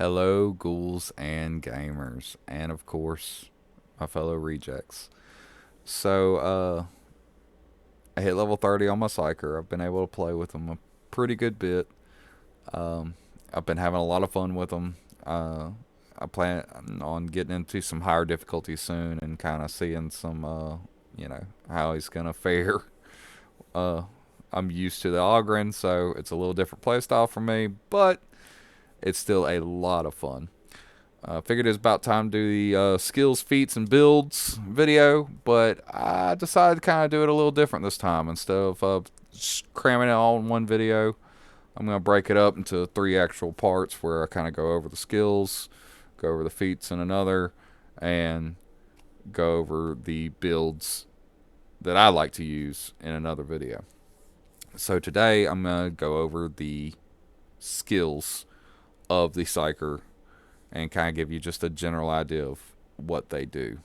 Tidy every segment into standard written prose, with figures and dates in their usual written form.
Hello, ghouls and gamers, and of course, my fellow rejects. So, I hit level 30 on my Psyker. I've been able to play with them a pretty good bit. Um, I've been having a lot of fun with them. I plan on getting into some higher difficulty soon and kind of seeing some, how he's gonna fare. Uh, I'm used to the Ogren, so it's a little different playstyle for me, but it's still a lot of fun. Figured it was about time to do the skills, feats, and builds video, but I decided to kind of do it a little different this time. Instead of cramming it all in one video, I'm going to break it up into three actual parts where I kind of go over the skills, go over the feats in another, and go over the builds that I like to use in another video. So today I'm going to go over the skills of the Psyker and kind of give you just a general idea of what they do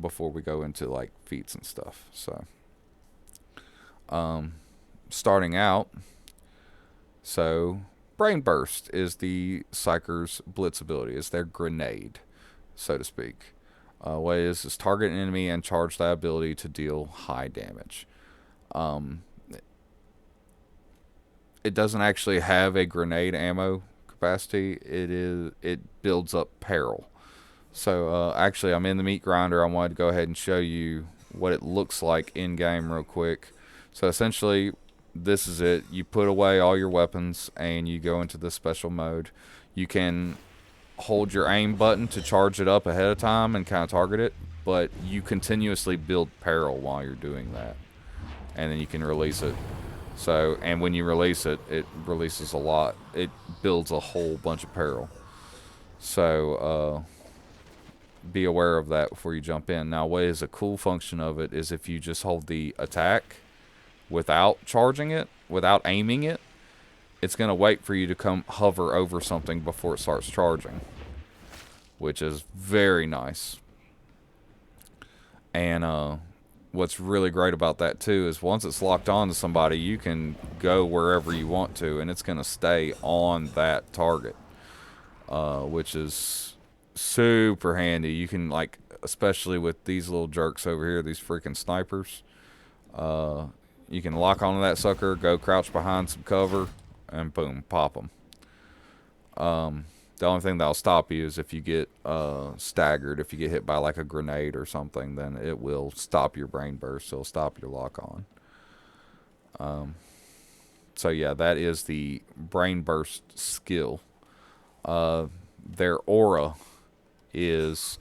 before we go into like feats and stuff. So, um, starting out, so Brain Burst is the Psyker's blitz ability. It's their grenade, so to speak. What it is target an enemy and charge that ability to deal high damage. Um, it doesn't actually have a grenade ammo capacity. It builds up peril. So actually, I'm in the meat grinder. I wanted to go ahead and show you what it looks like in game real quick. So essentially, this is it. You put away all your weapons and you go into this special mode. You can hold your aim button to charge it up ahead of time and kind of target it, but you continuously build peril while you're doing that, and then you can release it. So, and when you release it, it releases a lot. It builds a whole bunch of peril. So, be aware of that before you jump in. Now, what is a cool function of it is if you just hold the attack without charging it, without aiming it, it's going to wait for you to come hover over something before it starts charging, which is very nice. And what's really great about that too is once it's locked on to somebody, you can go wherever you want to, and it's going to stay on that target, which is super handy. You can, like, especially with these little jerks over here, these freaking snipers, you can lock onto that sucker, go crouch behind some cover, and boom, pop them. The only thing that'll stop you is if you get staggered. If you get hit by like a grenade or something, then it will stop your brain burst. It'll stop your lock on. So yeah, that is the brain burst skill. Their aura is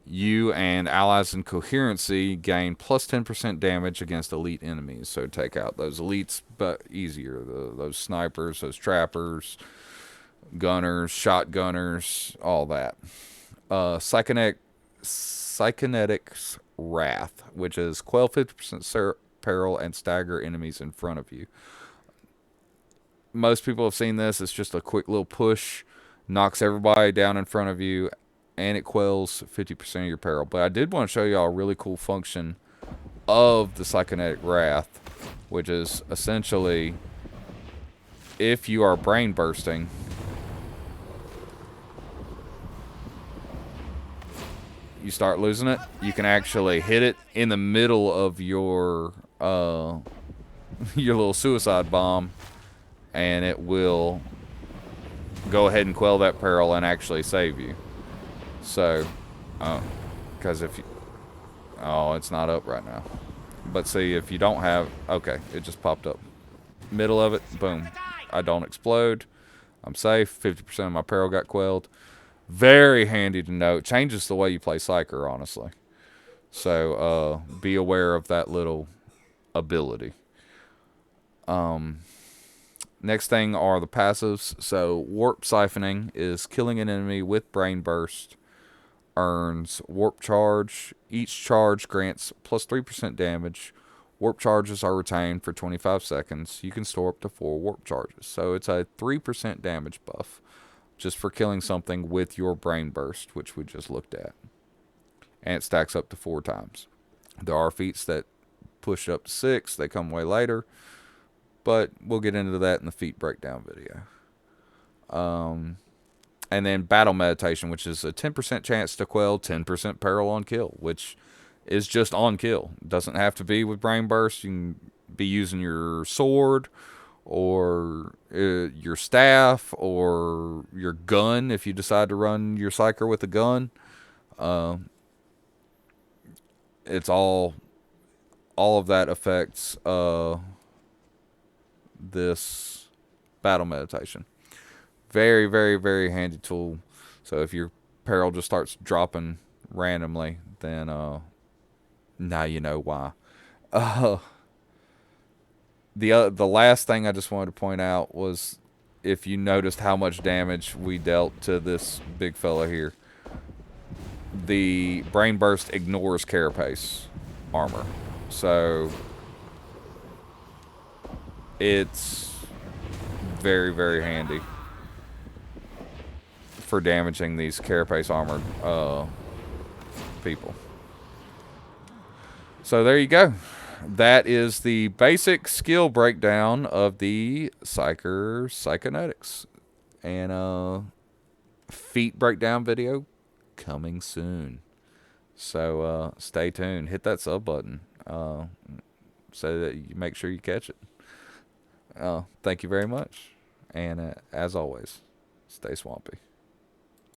you and allies in coherency gain plus 10% damage against elite enemies. So take out those elites, but easier. Those snipers, those trappers, gunners, shotgunners, all that. Psychonetic's Wrath, which is quell 50% peril and stagger enemies in front of you. Most people have seen this. It's just a quick little push, knocks everybody down in front of you, and it quells 50% of your peril. But I did want to show y'all a really cool function of the Psychonetic Wrath, which is essentially if you are brain bursting, you start losing it, you can actually hit it in the middle of your your little suicide bomb, and it will go ahead and quell that peril and actually save you. So, because if you, oh, it's not up right now. But see, if you don't have, okay, it just popped up. Middle of it, boom. I don't explode. I'm safe. 50% of my peril got quelled. Very handy to know. Changes the way you play Psyker, honestly. So be aware of that little ability. Next thing are the passives. So warp siphoning is killing an enemy with brain burst. Earns warp charge. Each charge grants plus 3% damage. Warp charges are retained for 25 seconds. You can store up to 4 warp charges. So it's a 3% damage buff just for killing something with your brain burst, which we just looked at. And it stacks up to 4 times. There are feats that push up to 6. They come way later. But we'll get into that in the feat breakdown video. And then battle meditation, which is a 10% chance to quell 10% peril on kill, which is just on kill. Doesn't have to be with brain burst. You can be using your sword or your staff or your gun if you decide to run your psyker with a gun. It's all of that affects this battle meditation. Very, very, very handy tool. So if your peril just starts dropping randomly, then now you know why. Uh, the last thing I just wanted to point out was if you noticed how much damage we dealt to this big fella here. The brain burst ignores carapace armor, so it's very, very handy for damaging these carapace armored people. So there you go. That is the basic skill breakdown of the Psyker Psychonetics. And feat breakdown video coming soon. So stay tuned. Hit that sub button so that you make sure you catch it. Thank you very much. And as always, stay swampy.